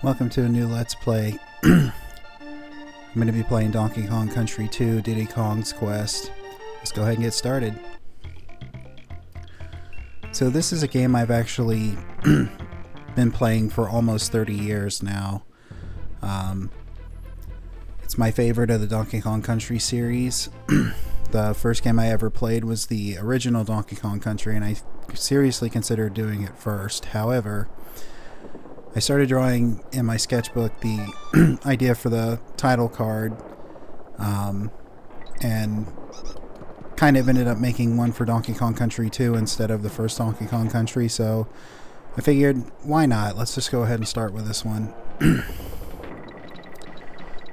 Welcome to a new Let's Play. I'm going to be playing Donkey Kong Country 2, Diddy Kong's Quest. Let's go ahead and get started. So this is a game I've actually been playing for almost 30 years now. It's my favorite of the Donkey Kong Country series. The first game I ever played was the original Donkey Kong Country, and I seriously considered doing it first. However, I started drawing in my sketchbook the idea for the title card, and kind of ended up making one for Donkey Kong Country 2 instead of the first Donkey Kong Country, so I figured, why not? Let's just go ahead and start with this one.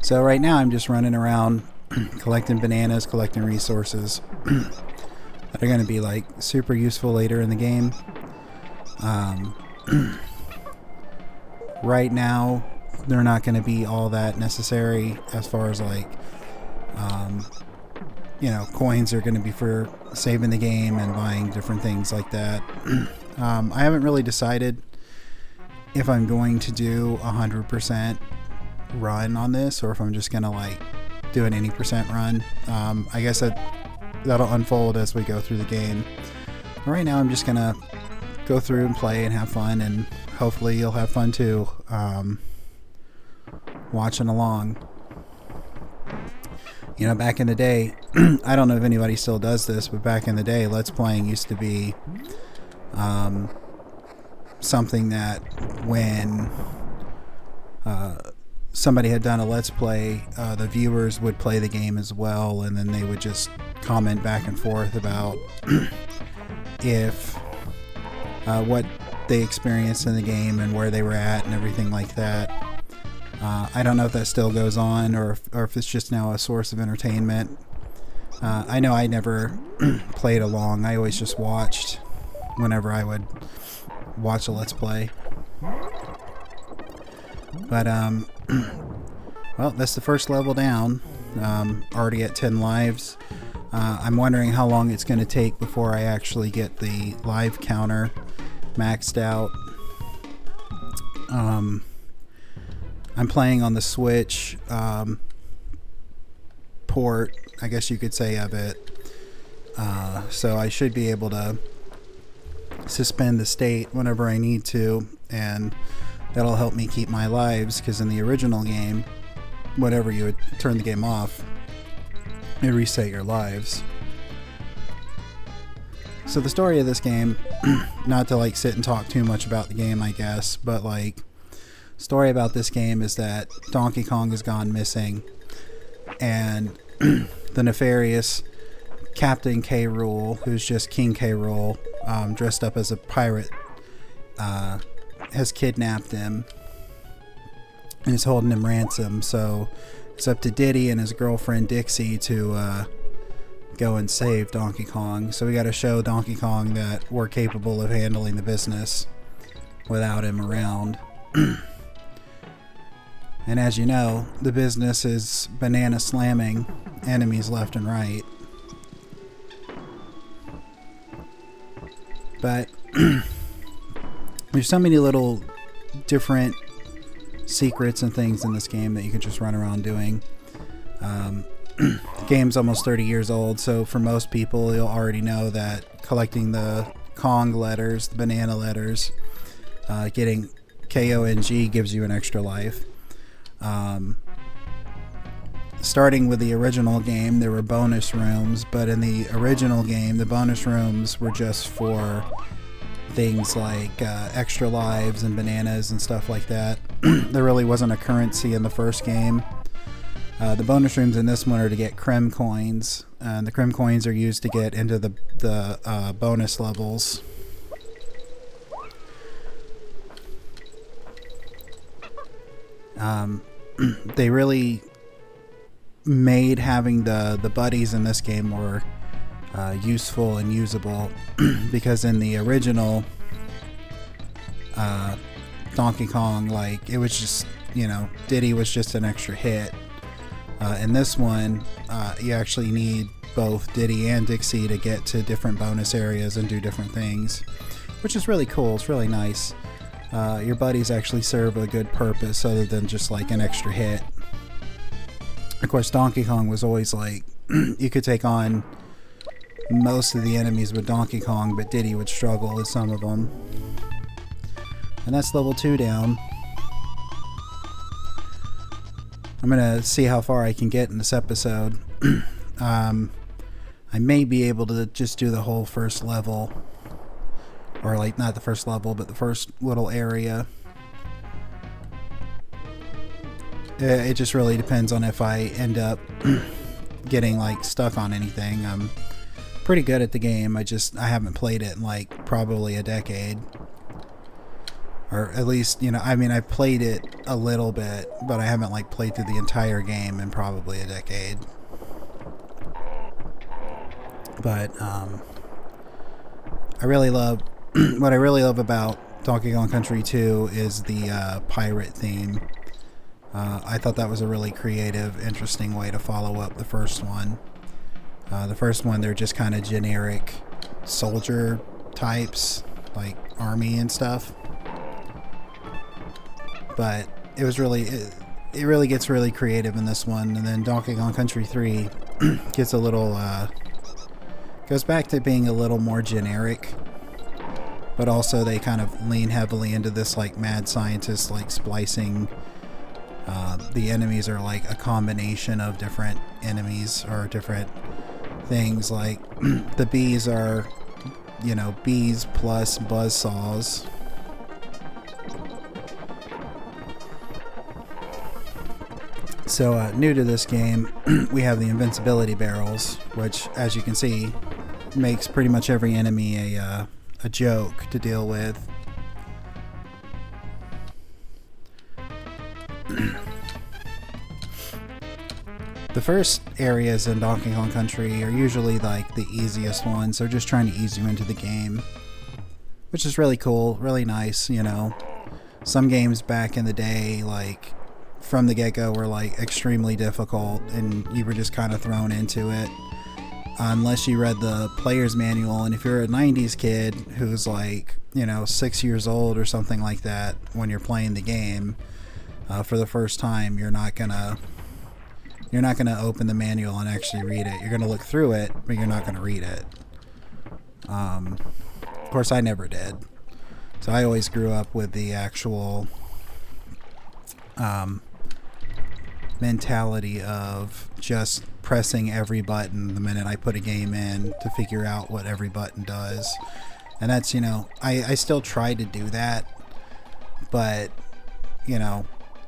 So right now I'm just running around collecting bananas, collecting resources that are going to be like super useful later in the game. Right now they're not going to be all that necessary as far as like coins are going to be for saving the game and buying different things like that. I haven't really decided if I'm going to do 100% run on this or if I'm just going to like do an 80% run. I guess that'll unfold as we go through the game. But right now I'm just going to go through and play and have fun, and hopefully you'll have fun too, watching along. You know, back in the day, I don't know if anybody still does this, but back in the day, Let's Playing used to be something that when somebody had done a Let's Play, the viewers would play the game as well, and then they would just comment back and forth about if what they experienced in the game and where they were at and everything like that. I don't know if that still goes on or if it's just now a source of entertainment. I know I never played along. I always just watched whenever I would watch a Let's Play. But, well, that's the first level down. Already at 10 lives. I'm wondering how long it's going to take before I actually get the live counter maxed out. I'm playing on the Switch port, I guess you could say, of it. So I should be able to suspend the state whenever I need to, and that'll help me keep my lives, because in the original game, whenever you would turn the game off, it reset your lives. So the story of this game, not to like sit and talk too much about the game, I guess, but like, story about this game is that Donkey Kong has gone missing, and the nefarious Captain K. Rool, who's just King K. Rool, dressed up as a pirate, has kidnapped him and is holding him ransom. So it's up to Diddy and his girlfriend Dixie to go and save Donkey Kong. So we got to show Donkey Kong that we're capable of handling the business without him around. And as you know, the business is banana slamming enemies left and right. But there's so many little different secrets and things in this game that you can just run around doing. The game's almost 30 years old, so for most people, you'll already know that collecting the Kong letters, the banana letters, getting KONG gives you an extra life. Starting with the original game, there were bonus rooms, but in the original game, the bonus rooms were just for things like extra lives and bananas and stuff like that. There really wasn't a currency in the first game. The bonus rooms in this one are to get creme coins, and the creme coins are used to get into the bonus levels. They really made having the buddies in this game more useful and usable, because in the original Donkey Kong, like, it was just, Diddy was just an extra hit. In this one, you actually need both Diddy and Dixie to get to different bonus areas and do different things, which is really cool. It's really nice. your buddies actually serve a good purpose other than just like an extra hit. Of course, Donkey Kong was always like, you could take on most of the enemies with Donkey Kong, but Diddy would struggle with some of them. And that's level 2 down. I'm gonna see how far I can get in this episode. I may be able to just do the whole first level. Or like, not the first level, but the first little area. It just really depends on if I end up getting like stuck on anything. I'm pretty good at the game. I haven't played it in like probably a decade. Or at least, you know, I mean, I've played it a little bit, but I haven't like played through the entire game in probably a decade. But I really love what I really love about Donkey Kong Country 2 is the pirate theme. I thought that was a really creative, interesting way to follow up the first one. The first one, they're just kind of generic soldier types, like army and stuff. But it was really, it really gets really creative in this one. And then Donkey Kong Country 3 gets a little, goes back to being a little more generic. But also they kind of lean heavily into this like mad scientist like splicing. The enemies are like a combination of different enemies or different things. Like the bees are, you know, bees plus buzzsaws. So new to this game, we have the invincibility barrels, which, as you can see, makes pretty much every enemy a joke to deal with. The first areas in Donkey Kong Country are usually like the easiest ones. They're just trying to ease you into the game, which is really cool, really nice, you know. Some games back in the day, like from the get-go, were like extremely difficult and you were just kind of thrown into it unless you read the player's manual. And if you're a 90s kid who's like, you know, 6 years old or something like that when you're playing the game for the first time, you're not gonna open the manual and actually read it. You're gonna look through it, but you're not gonna read it. Of course, I never did. So I always grew up with the actual mentality of just pressing every button the minute I put a game in to figure out what every button does. And that's, you know, I still try to do that, but, you know,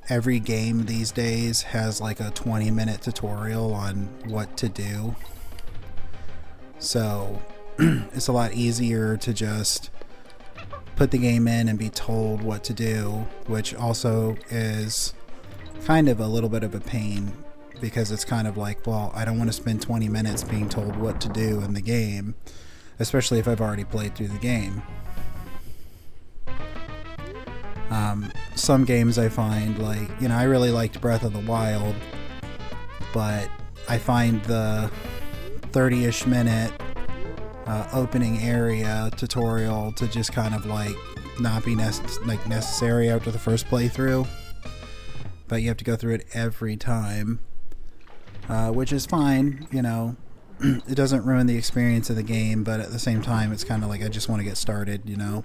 every game these days has like a 20-minute tutorial on what to do. So it's a lot easier to just put the game in and be told what to do, which also is kind of a little bit of a pain because it's kind of like, well, I don't want to spend 20 minutes being told what to do in the game, especially if I've already played through the game. Some games I find, like, you know, I really liked Breath of the Wild, but I find the 30-ish minute opening area tutorial to just kind of like not be necessary after the first playthrough, but you have to go through it every time, which is fine, you know. It doesn't ruin the experience of the game, but at the same time it's kind of like I just want to get started, you know.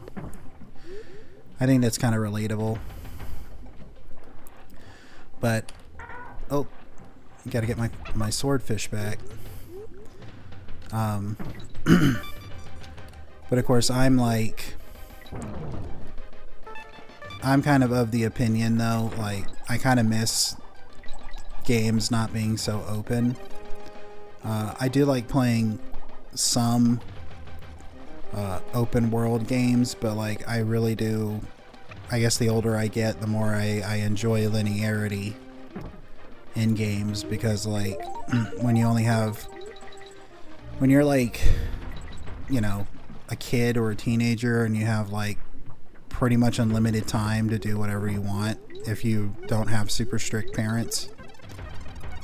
I think that's kind of relatable. But oh, gotta get my swordfish back. But of course I'm kind of the opinion though, like I kind of miss games not being so open. I do like playing some open world games, but like I really do, I guess the older I get, the more I enjoy linearity in games, because like when you're like, you know, a kid or a teenager and you have like pretty much unlimited time to do whatever you want if you don't have super strict parents,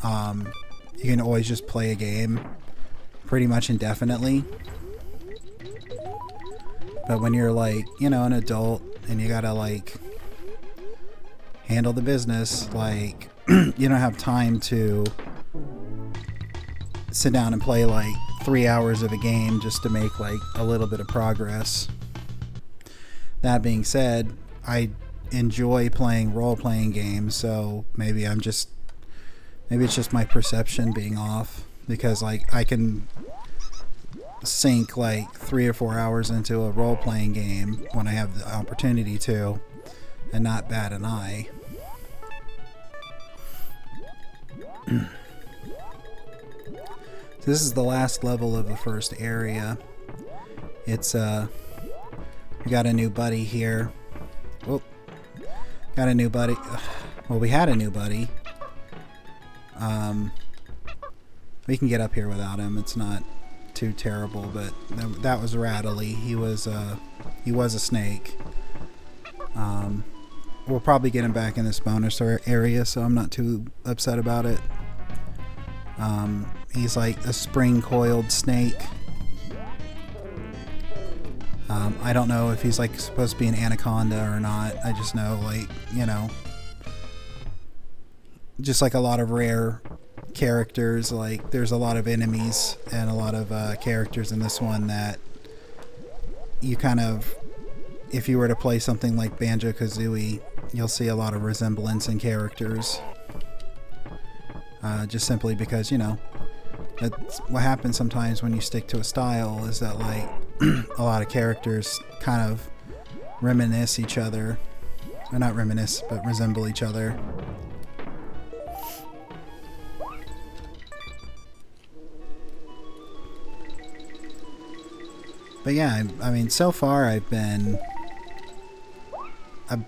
you can always just play a game pretty much indefinitely. But when you're like, you know, an adult and you gotta like handle the business. Like you don't have time to sit down and play like 3 hours of a game just to make like a little bit of progress. That being said, I enjoy playing role-playing games, so maybe it's just my perception being off, because like I can sink like 3 or 4 hours into a role-playing game when I have the opportunity to and not bat an eye. This is the last level of the first area. It's we got a new buddy here. Oh, got a new buddy. Well, we had a new buddy. We can get up here without him. It's not too terrible, but that was Rattly. He was a snake. We'll probably get him back in this bonus area, so I'm not too upset about it. He's like a spring-coiled snake. I don't know if he's like supposed to be an anaconda or not. I just know, like, you know, just like a lot of rare characters, like there's a lot of enemies and a lot of characters in this one that you kind of, if you were to play something like Banjo-Kazooie, you'll see a lot of resemblance in characters. Just simply because, you know, that's what happens sometimes when you stick to a style, is that like a lot of characters kind of reminisce each other. Or not reminisce, but resemble each other. But yeah, I mean, so far I've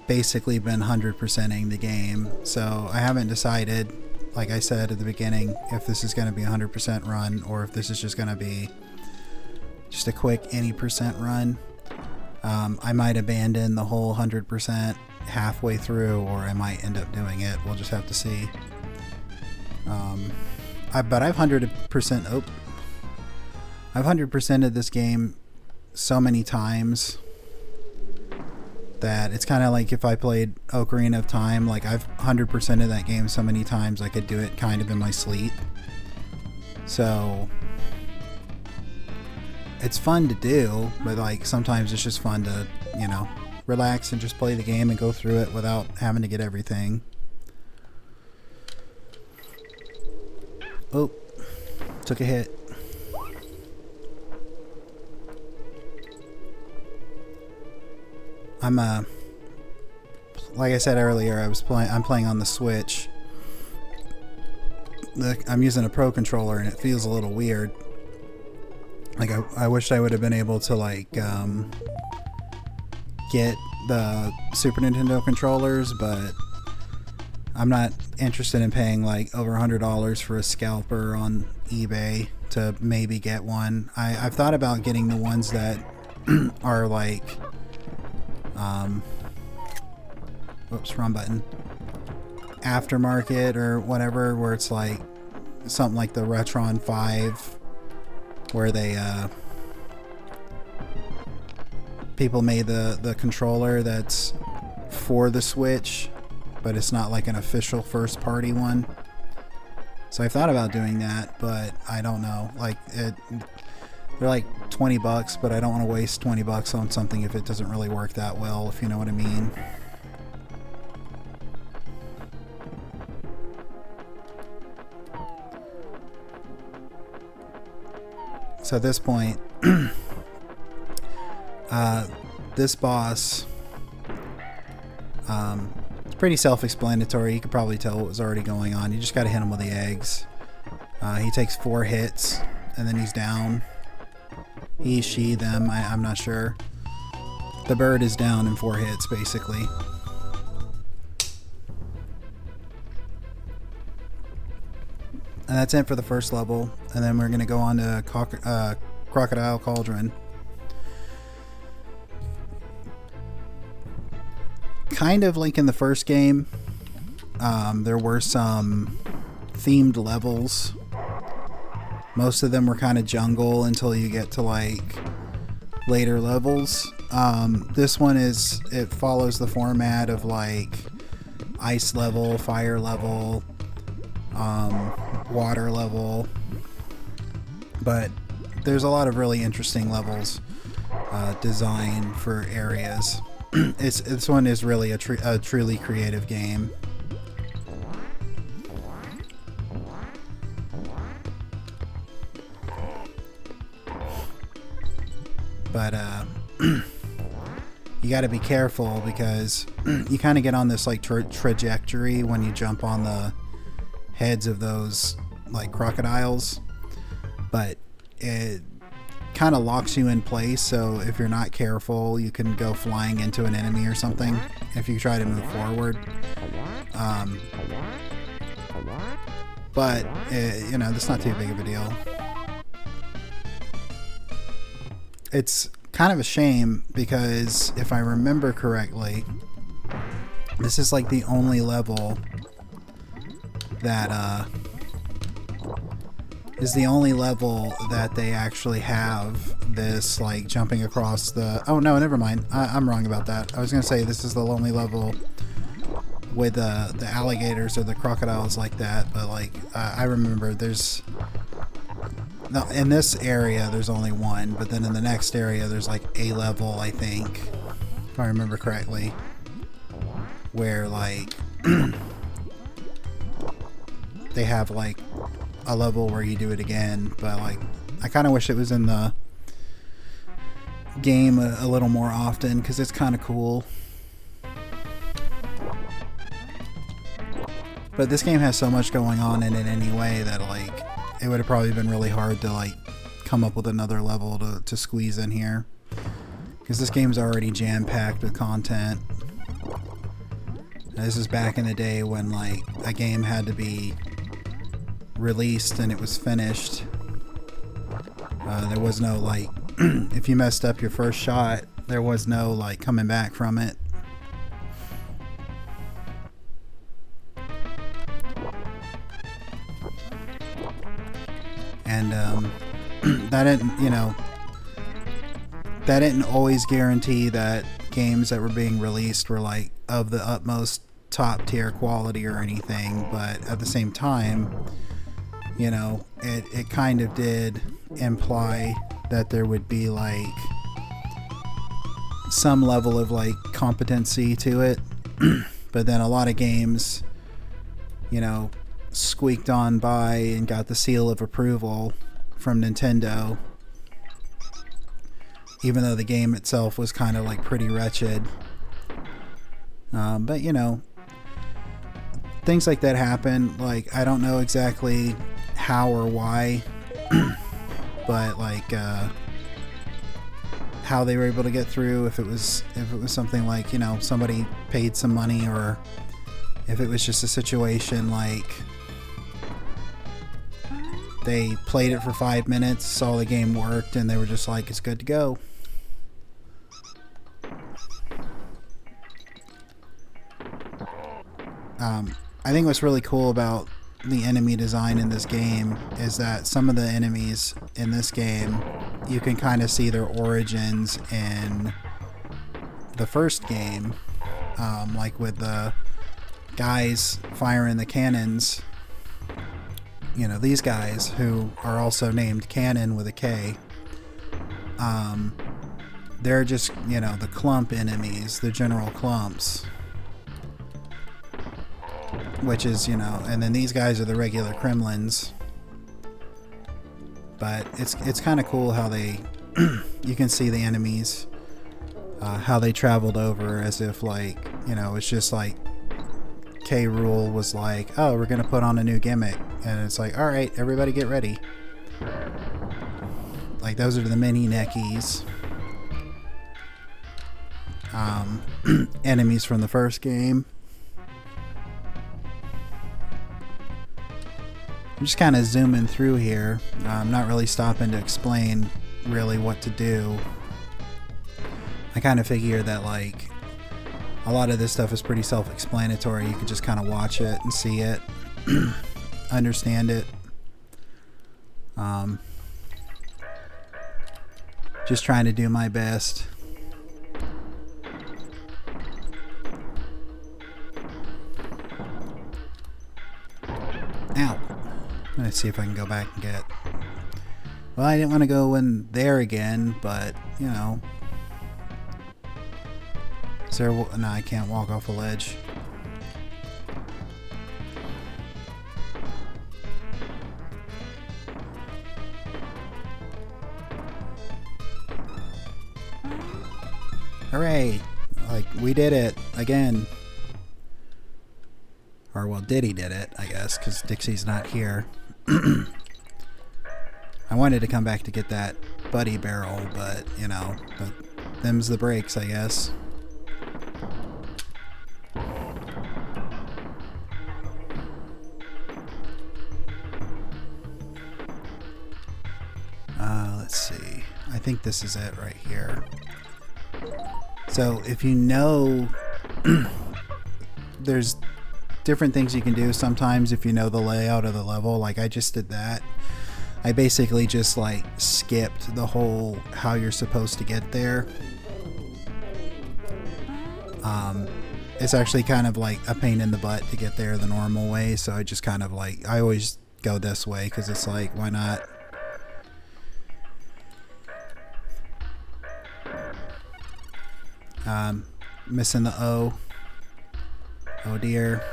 basically been 100%ing the game, so I haven't decided, like I said at the beginning, if this is going to be a 100% run or if this is just going to be just a quick any percent run. I might abandon the whole 100% halfway through, or I might end up doing it. We'll just have to see. But I've 100%ed this game so many times that it's kind of like if I played Ocarina of Time. Like, I've 100%ed that game so many times I could do it kind of in my sleep. So it's fun to do, but like sometimes it's just fun to, you know, relax and just play the game and go through it without having to get everything. Oh, took a hit. Like I said earlier, I'm playing on the Switch. I'm using a Pro controller and it feels a little weird. Like I wish I would have been able to like get the Super Nintendo controllers, but I'm not interested in paying like over $100 for a scalper on eBay to maybe get one. I've thought about getting the ones that are like whoops, wrong button, aftermarket or whatever, where it's like something like the Retron 5, where they people made the controller that's for the Switch, but it's not like an official first party one. So I've thought about doing that, but I don't know, like they're like $20, but I don't want to waste $20 on something if it doesn't really work that well, if you know what I mean. So at this point, this boss, it's pretty self-explanatory. You could probably tell what was already going on. You just got to hit him with the eggs. He takes 4 hits, and then he's down. He, she, them, I'm not sure. The bird is down in 4 hits, basically. And that's it for the first level. And then we're going to go on to Crocodile Cauldron. Kind of like in the first game, there were some themed levels. Most of them were kind of jungle until you get to like later levels. This one it follows the format of like ice level, fire level, water level, but there's a lot of really interesting levels designed for areas. This one is really a truly creative game. But you got to be careful because you kind of get on this like trajectory when you jump on the heads of those like crocodiles, but it kind of locks you in place, so if you're not careful you can go flying into an enemy or something if you try to move forward. But you know, that's not too big of a deal. It's kind of a shame because if I remember correctly, this is like the only level that they actually have this like jumping across the... Oh no, never mind. I'm wrong about that. I was gonna say this is the only level with the alligators or the crocodiles like that, but like I remember there's... No, in this area there's only one, but then in the next area there's like a level, I think, if I remember correctly, where like they have like a level where you do it again, but like I kind of wish it was in the game a little more often because it's kind of cool. But this game has so much going on in it anyway that like it would have probably been really hard to like come up with another level to squeeze in here, because this game's already jam-packed with content. This is back in the day when like a game had to be released and it was finished. There was no like if you messed up your first shot, there was no like coming back from it. And that didn't always guarantee that games that were being released were like of the utmost top tier quality or anything, but at the same time, you know, it kind of did imply that there would be like some level of like competency to it. But then a lot of games, you know, squeaked on by and got the seal of approval from Nintendo, even though the game itself was kind of like pretty wretched. But you know, things like that happen. Like I don't know exactly how or why, but like how they were able to get through, if it was something like, you know, somebody paid some money, or if it was just a situation like they played it for 5 minutes, saw the game worked, and they were just like, it's good to go. I think what's really cool about the enemy design in this game is that some of the enemies in this game, you can kind of see their origins in the first game, like with the guys firing the cannons. You know, these guys who are also named Cannon with a K, they're just, you know, the clump enemies, the general clumps, which is, you know, and then these guys are the regular Kremlins. But it's kind of cool how they you can see the enemies, how they traveled over, as if like, you know, it's just like K. Rool was like, oh, we're gonna put on a new gimmick, and it's like, all right, everybody get ready. Like those are the mini neckies, enemies from the first game. I'm just kind of zooming through here. I'm not really stopping to explain really what to do. I kind of figure that like a lot of this stuff is pretty self-explanatory. You can just kind of watch it and see it, understand it. Just trying to do my best. Ow. Let's see if I can go back and get... Well, I didn't want to go in there again, but, you know. Is there... No, I can't walk off a ledge. Hooray! Like, we did it again. Or, well, Diddy did it, I guess, because Dixie's not here. I wanted to come back to get that buddy barrel, but, you know, them's the breaks, I guess. Let's see. I think this is it right here. So, if you know... there's different things you can do sometimes if you know the layout of the level. Like, I just did that. I basically just, like, skipped the whole how you're supposed to get there. It's actually kind of like a pain in the butt to get there the normal way, so I just kind of like... I always go this way because it's like, why not? Missing the O. Oh dear.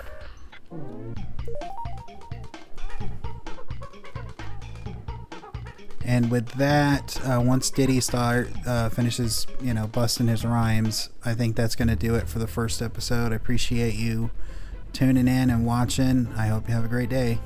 And with that, once Diddy finishes, you know, busting his rhymes, I think that's going to do it for the first episode. I appreciate you tuning in and watching. I hope you have a great day.